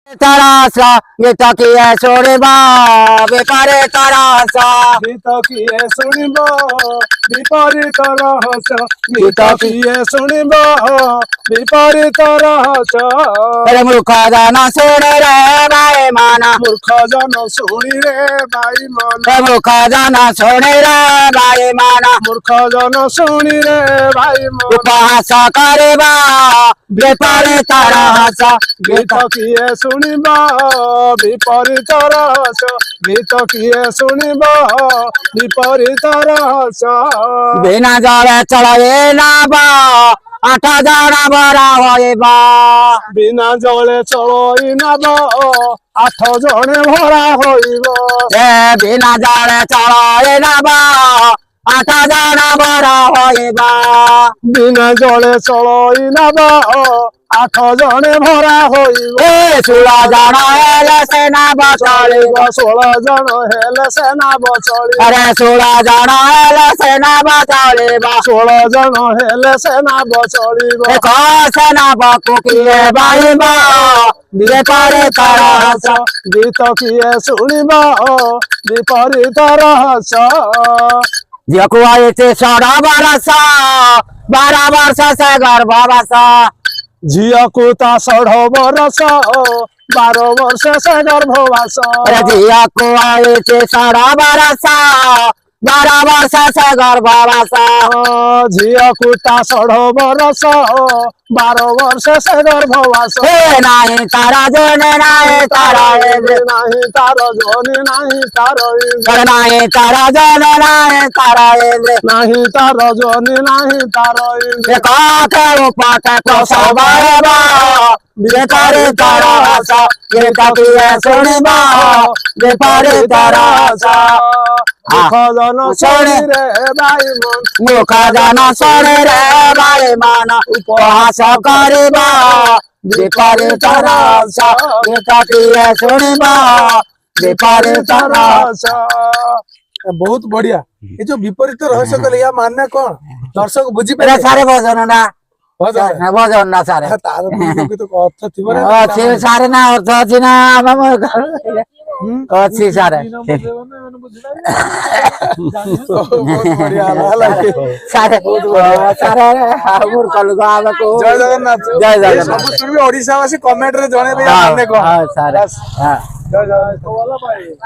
Tarasa, gita kiye soriba, bipare tarasa. गीत किए सुनिब विपरीत रहस गीत किए सुनिब विपरीत रहस अरे मूर्ख जन सुने रे भाई माना, मूर्ख जन शुणी रे भाई मन मूर्ख जन सुने रे भाई माना, मूर्ख जन शुणी रे भाई मन उपहास करिबा, विपरीत रहस। गीत किए सुनिब विपरीत रहस गीत किए सुनिब विपरीत रहस बिना जले चले नाबा, 8 जन बरा होइबा। बिना जले चलई नब 8 जने भरा होइब बिना जले चले नाबा, 8 जन बरा होइबा। बिना जले चलई नब 8 जने भरा होइब 16 जन हेले सेना बचलिब। 16 जन हेले सेना बचलिब अरे 16 जन हेले सेना बचलिब। 16 जन हेले सेना बचलिब एक सेना बकु किए बाइबा, विपरीत रहस। गीत किए सुनिब विपरीत रहस झियकु आइते 16 वर्ष, 12 वर्ष से गर्भवास। झियकु ता 16 वर्ष 12 वर्ष से गर्भवास अरे झियकु आइते 16 वर्ष, 12 वर्ष से गर्भवास। झियकु ता 16 वर्ष 12 वर्ष से गर्भवास हे नाही तारा जोने नाही तारा एले, नाही तार जोनी नाही तार इन्द्र अरे नाही तारा जोने नाही तारा एले। नाही तार जोनी नाही तार इन्द्र एक के उपाट को सबाएबा, विपरीत रहस। गीत किए सुनिबा, विपरीत रहस। मुख जन शुणी रे भाई मन मूर्ख जन सुने रे भाई मान, उपहास करिबा, विपरीत रहस। गीत किए सुनिबा, विपरीत रहस। बहुत बढ़िया ये जो विपरीत रहस्य कहले या मानना कौन दर्शक बुझी अरे पारे सारे भजन ना, भजन भजन ना सारे। तार बुझी तो अर्थ थिबो रे अच्छी सारे ना अर्थ अच्छी ना, अच्छी सारे बहुत बढ़िया होला सारे सारे मूर्ख लोक आमको। जय जगन्नाथ जय जगन्नाथ। सब सुनबे ओडिसा वासी कमेंट रे जणे भैया मानने कौन सारे जय जगन्नाथ